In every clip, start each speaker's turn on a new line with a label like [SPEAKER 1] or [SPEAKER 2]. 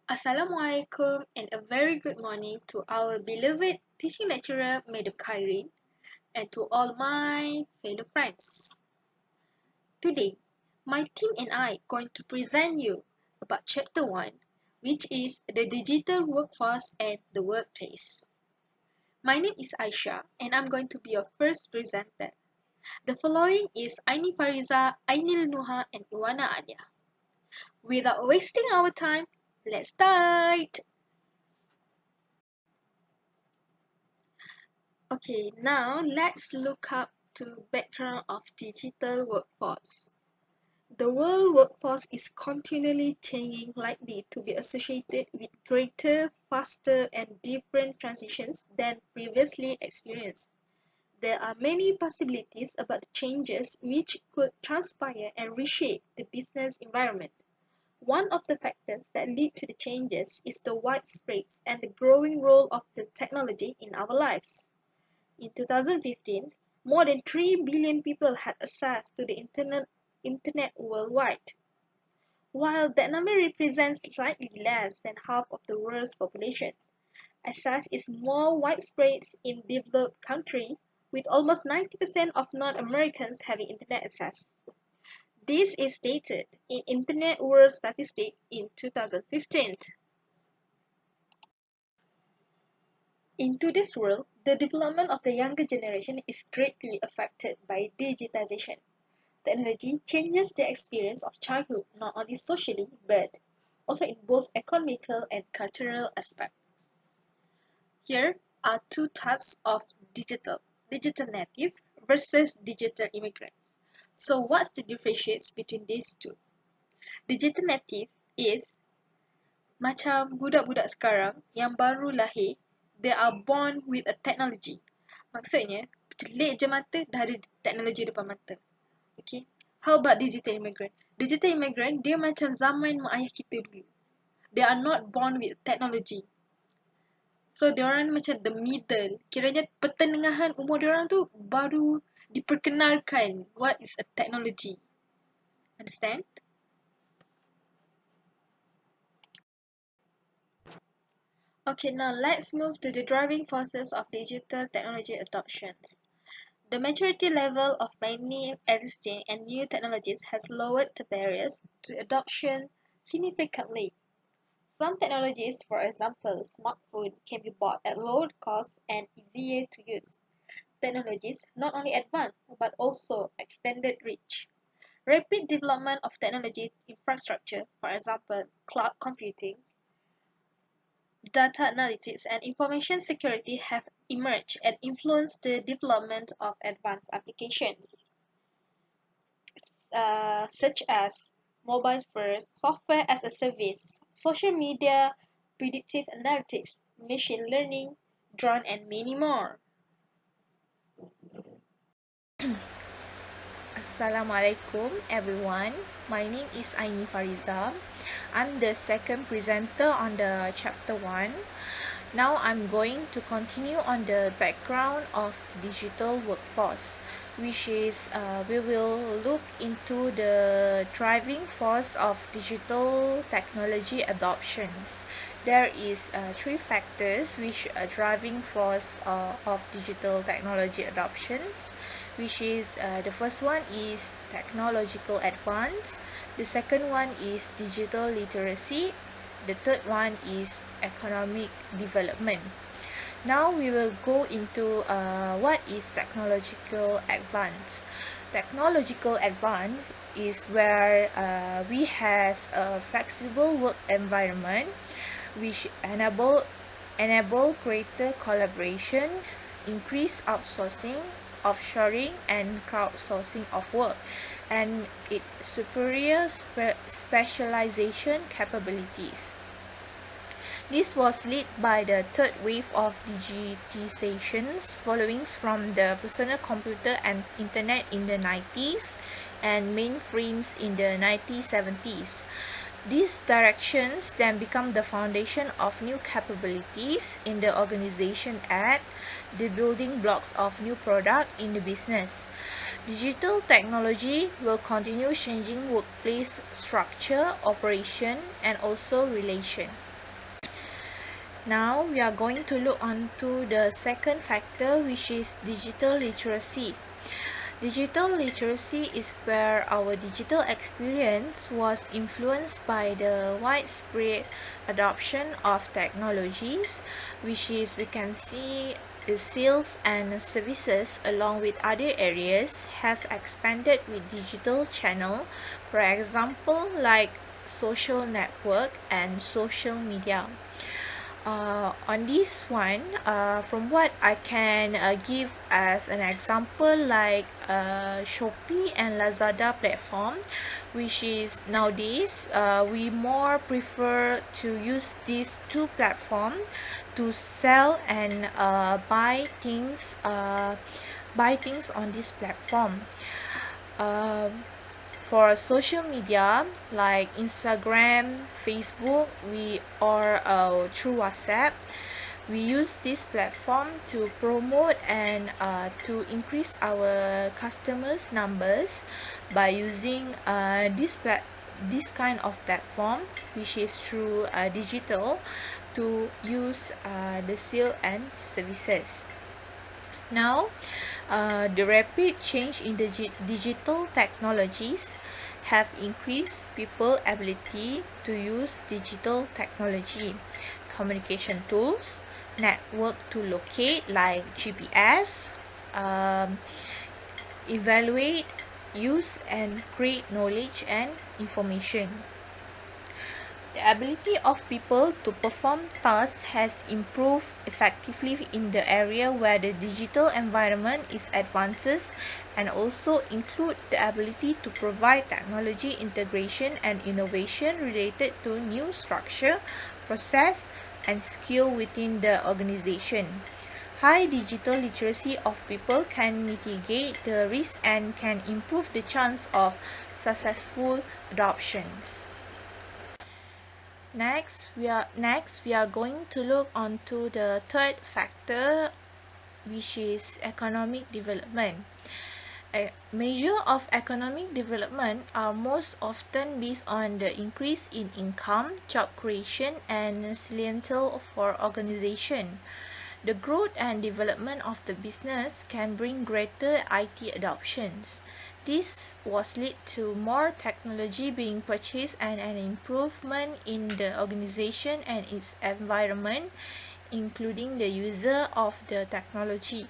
[SPEAKER 1] Assalamualaikum and a very good morning to our beloved teaching lecturer Madam Khairin and to all my fellow friends. Today, my team and I are going to present you about chapter 1, which is the digital workforce and the workplace. My name is Aisha and I'm going to be your first presenter. The following is Aini Fariza, Ainnil Nuha and Iwana Aliah. Without wasting our time, let's start! Okay, now let's look up to background of digital workforce. The world workforce is continually changing, likely to be associated with greater, faster, and different transitions than previously experienced. There are many possibilities about the changes which could transpire and reshape the business environment. One of the factors that lead to the changes is the widespread and the growing role of the technology in our lives. In 2015, more than 3 billion people had access to the internet worldwide. While that number represents slightly less than half of the world's population, access is more widespread in developed countries, with almost 90% of non-Americans having internet access. This is stated in Internet World Statistics in 2015. In today's world, the development of the younger generation is greatly affected by digitization. Technology changes the experience of childhood not only socially but also in both economical and cultural aspects. Here are two types of digital native versus digital immigrants. So what's the differentiates between these two? Digital native is macam budak-budak sekarang yang baru lahir, they are born with a technology. Maksudnya, celik je mata, dah ada teknologi depan mata. Okay. How about digital immigrant? Digital immigrant, dia macam zaman mak ayah kita dulu. They are not born with technology. So, diorang macam the middle. Kiranya pertengahan umur diorang tu baru diperkenalkan what is a technology. Understand? Okay, now let's move to the driving forces of digital technology adoptions. The maturity level of many existing and new technologies has lowered the barriers to adoption significantly. Some technologies, for example, smartphone, can be bought at lower cost and easier to use. Technologies not only advanced but also extended reach. Rapid development of technology infrastructure, for example, cloud computing, data analytics, and information security have emerged and influenced the development of advanced applications, such as mobile first, software as a service, social media, predictive analytics, machine learning, drone, and many more.
[SPEAKER 2] Assalamualaikum everyone. My name is Aini Fariza. I'm the second presenter on the chapter 1. Now I'm going to continue on the background of digital workforce, which is we will look into the driving force of digital technology adoptions. There is 3 factors which are driving force of digital technology adoptions, which is the first one is technological advance, the second one is digital literacy, the third one is economic development. Now we will go into what is technological advance. Technological advance is where we has a flexible work environment which enable greater collaboration, increase outsourcing, offshoring, and crowdsourcing of work, and its superior specialization capabilities. This was led by the third wave of digitizations following from the personal computer and internet in the 90s and mainframes in the 1970s. These directions then become the foundation of new capabilities in the organization at the building blocks of new product in the business. Digital technology will continue changing workplace structure, operation, and also relation. Now we are going to look onto the second factor, which is digital literacy. Digital literacy is where our digital experience was influenced by the widespread adoption of technologies, which is we can see the sales and services along with other areas have expanded with digital channel, for example like social network and social media. On this one, from what I can give as an example, like Shopee and Lazada platform, which is nowadays we more prefer to use these two platforms to sell and buy things on this platform. For social media like Instagram, Facebook, or through WhatsApp, we use this platform to promote and to increase our customers numbers by using this kind of platform, which is through digital, to use the sale and services. Now, the rapid change in the digital technologies have increased people's ability to use digital technology, communication tools, network to locate like GPS, evaluate, use and create knowledge and information. The ability of people to perform tasks has improved effectively in the area where the digital environment is advances, and also include the ability to provide technology integration and innovation related to new structure, process, and skill within the organization. High digital literacy of people can mitigate the risk and can improve the chance of successful adoptions. Next, we are going to look onto the third factor, which is economic development. A measure of economic development are most often based on the increase in income, job creation, and saliental for organization. The growth and development of the business can bring greater IT adoptions. This was led to more technology being purchased and an improvement in the organization and its environment, including the user of the technology.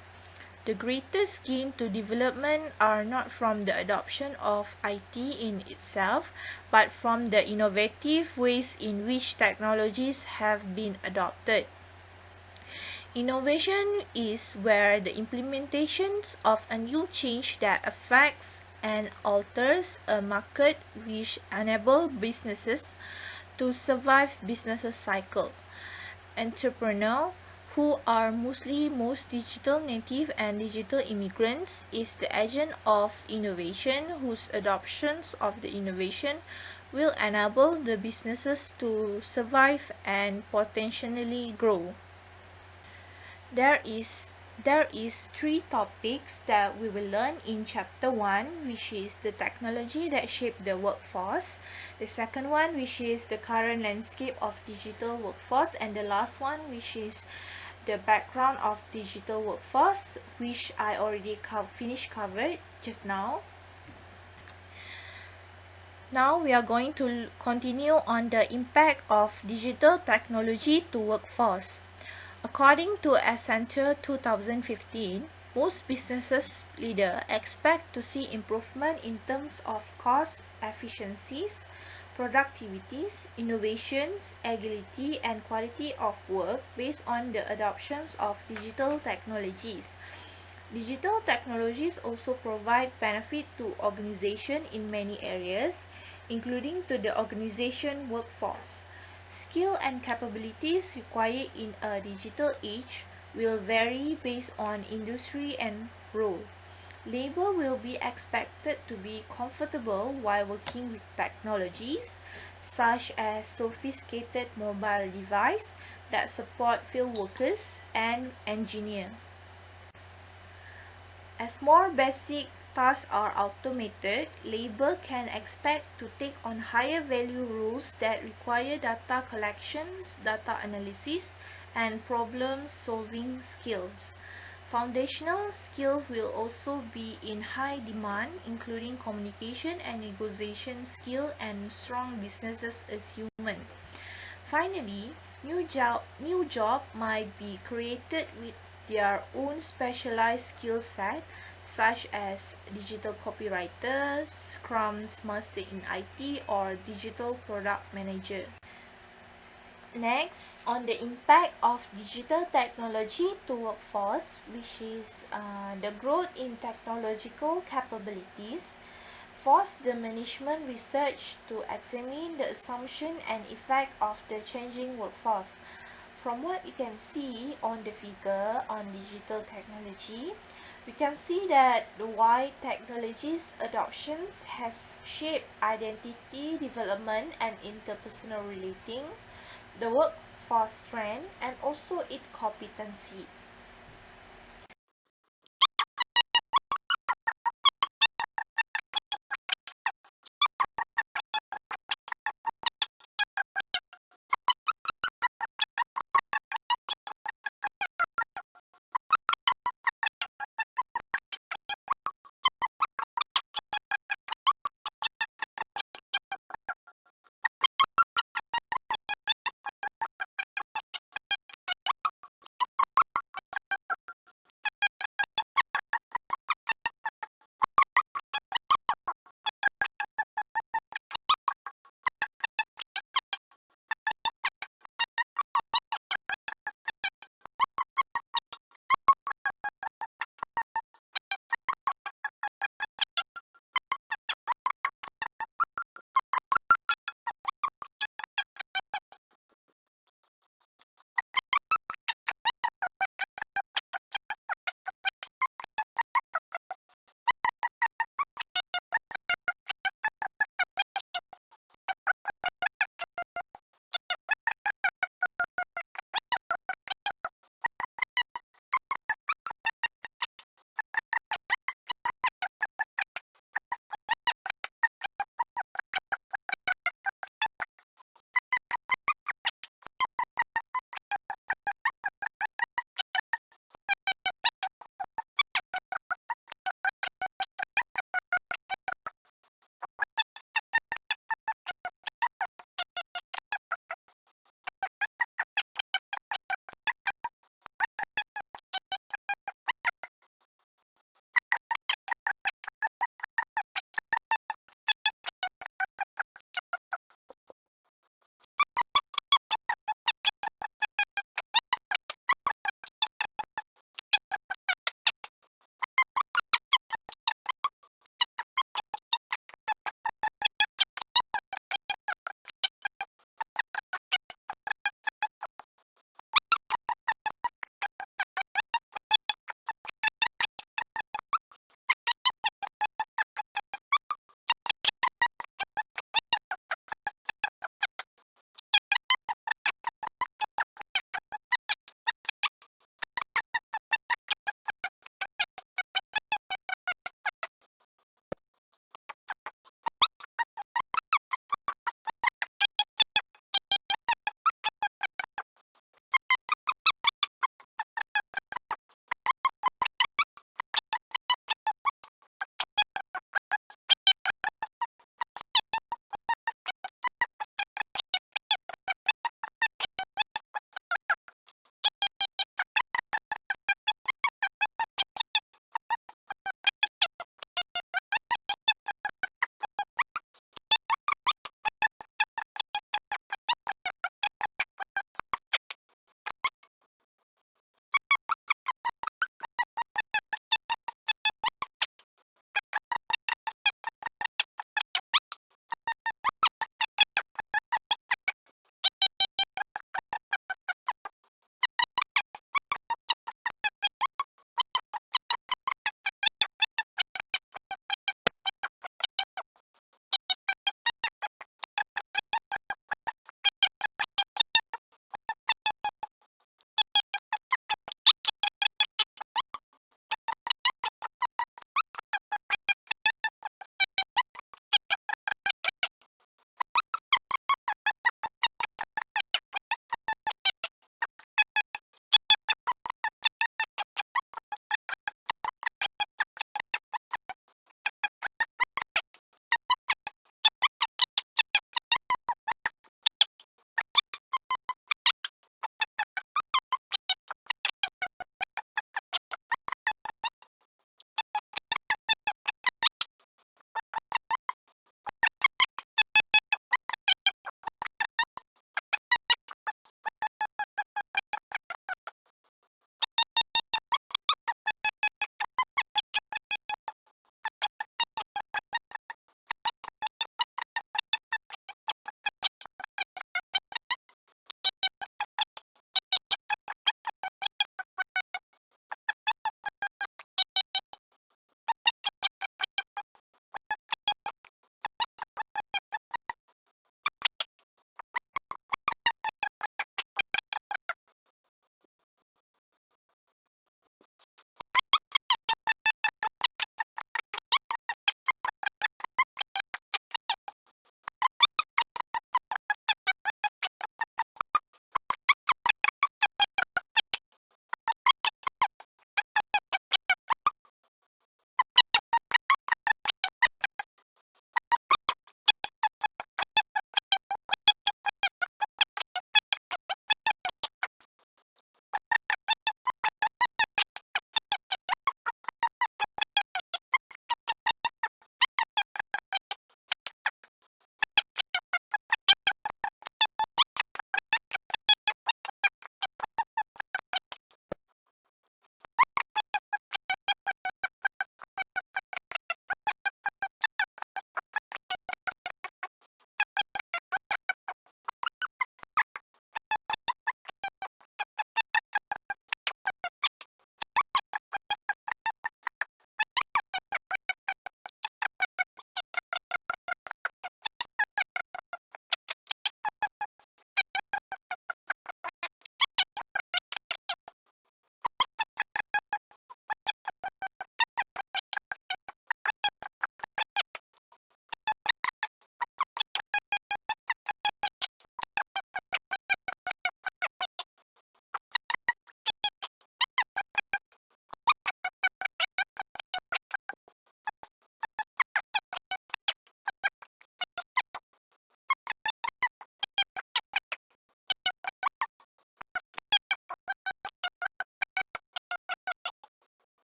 [SPEAKER 2] The greatest gain to development are not from the adoption of IT in itself, but from the innovative ways in which technologies have been adopted. Innovation is where the implementations of a new change that affects and alters a market, which enable businesses to survive business cycle. Entrepreneurs, who are mostly most digital native and digital immigrants, is the agent of innovation whose adoptions of the innovation will enable the businesses to survive and potentially grow. There is three topics that we will learn in chapter 1, which is the technology that shaped the workforce. The second one, which is the current landscape of digital workforce, and the last one, which is the background of digital workforce, which I already finished covered just now. Now we are going to continue on the impact of digital technology to workforce. According to Accenture 2015, most businesses leaders expect to see improvement in terms of cost efficiencies, productivities, innovations, agility, and quality of work based on the adoptions of digital technologies. Digital technologies also provide benefit to organization in many areas, including to the organization workforce. Skill and capabilities required in a digital age will vary based on industry and role. Labor will be expected to be comfortable while working with technologies such as sophisticated mobile devices that support field workers and engineers. As more basic tasks are automated, labor can expect to take on higher value roles that require data collections, data analysis, and problem-solving skills. Foundational skills will also be in high demand, including communication and negotiation skill and strong businesses acumen. Finally, new job might be created with their own specialized skill set, such as digital copywriter, Scrum Master in IT, or digital product manager. Next, on the impact of digital technology to workforce, which is the growth in technological capabilities, forced the management research to examine the assumption and effect of the changing workforce. From what you can see on the figure on digital technology, we can see that the wide technologies adoptions has shaped identity development and interpersonal relating, the workforce trend, and also its competency.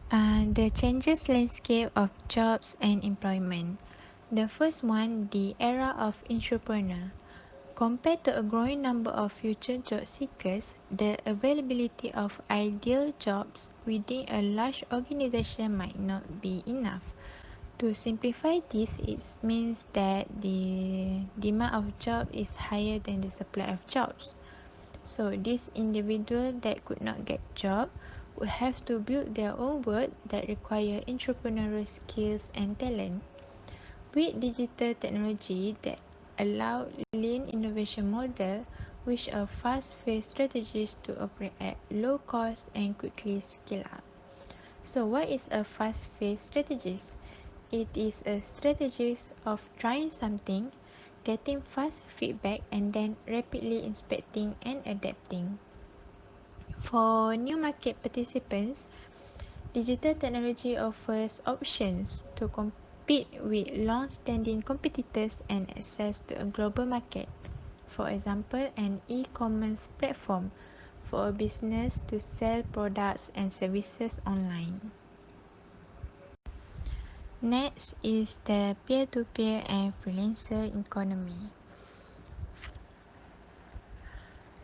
[SPEAKER 3] The changes landscape of jobs and employment. The first one, the era of entrepreneur. Compared to a growing number of future job seekers, the availability of ideal jobs within a large organization might not be enough. To simplify this, it means that the demand of jobs is higher than the supply of jobs. So this individual that could not get job would have to build their own world that require entrepreneurial skills and talent. With digital technology that allow lean innovation model, which are fast-paced strategies to operate at low cost and quickly scale up. So what is a fast-paced strategist? It is a strategy of trying something, getting fast feedback, and then rapidly inspecting and adapting. For new market participants, digital technology offers options to compete with long-standing competitors and access to a global market. For example, an e-commerce platform for a business to sell products and services online. Next is the peer-to-peer and freelancer economy.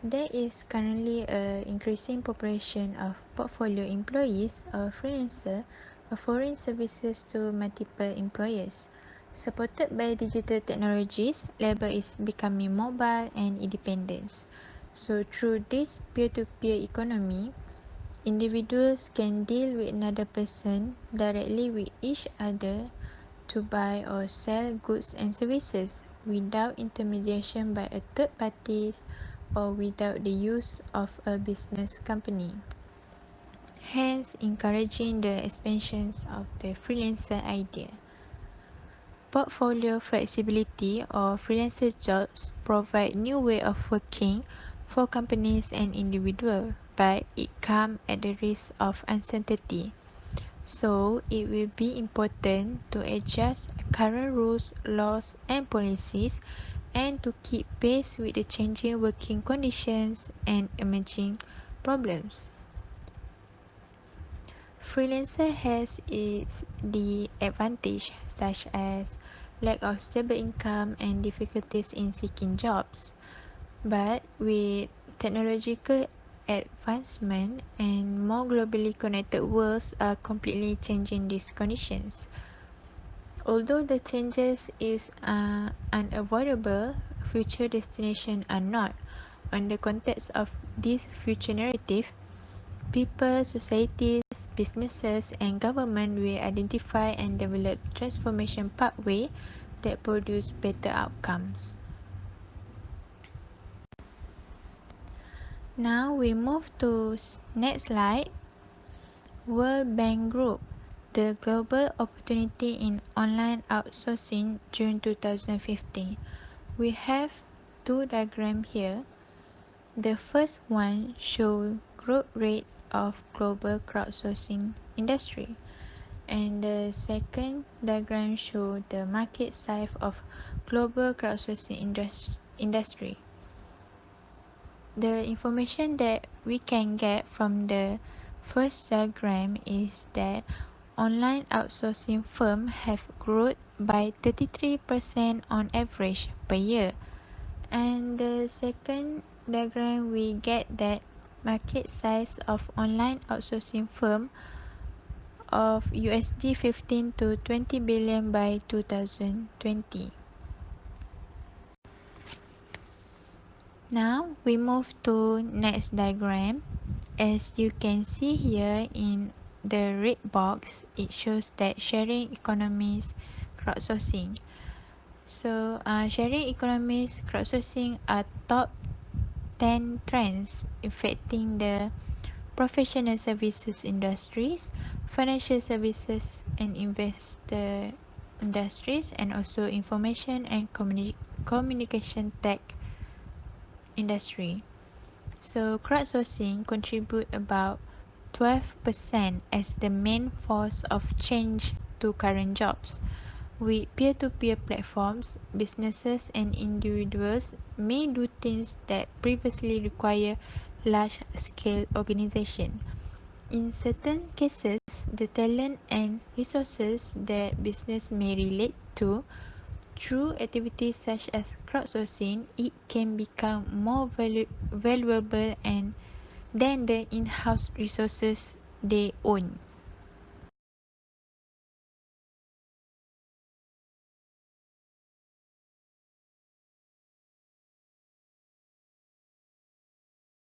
[SPEAKER 3] There is currently an increasing population of portfolio employees or freelancers offering services to multiple employers. Supported by digital technologies, labor is becoming mobile and independent. So through this peer-to-peer economy, individuals can deal with another person directly with each other to buy or sell goods and services without intermediation by a third party or without the use of a business company, hence encouraging the expansions of the freelancer idea. Portfolio flexibility or freelancer jobs provide new way of working for companies and individuals, but it comes at the risk of uncertainty. So, it will be important to adjust current rules, laws, and policies and to keep pace with the changing working conditions and emerging problems. Freelancer has its the advantage such as lack of stable income and difficulties in seeking jobs. But with technological advancement and more globally connected worlds are completely changing these conditions. Although the changes is unavoidable, future destinations are not. On the context of this future narrative, people, societies, businesses, and government will identify and develop transformation pathway that produce better outcomes. Now we move to next slide. World Bank Group, the Global Opportunity in Online Outsourcing, June 2015. We have two diagrams here. The first one shows growth rate of global crowdsourcing industry, and the second diagram shows the market size of global crowdsourcing industry. The information that we can get from the first diagram is that online outsourcing firms have grown by 33% on average per year. And the second diagram we get that market size of online outsourcing firm of USD 15 to 20 billion by 2020. Now we move to next diagram. As you can see here in the red box, it shows that sharing economies crowdsourcing. So sharing economies crowdsourcing are top 10 trends affecting the professional services industries, financial services and investor industries, and also information and communication tech industry. So crowdsourcing contribute about 12% as the main force of change to current jobs. With peer-to-peer platforms, businesses and individuals may do things that previously require large-scale organization. In certain cases, the talent and resources that business may relate to through activities such as crowdsourcing, it can become more valuable and than the in-house resources they own.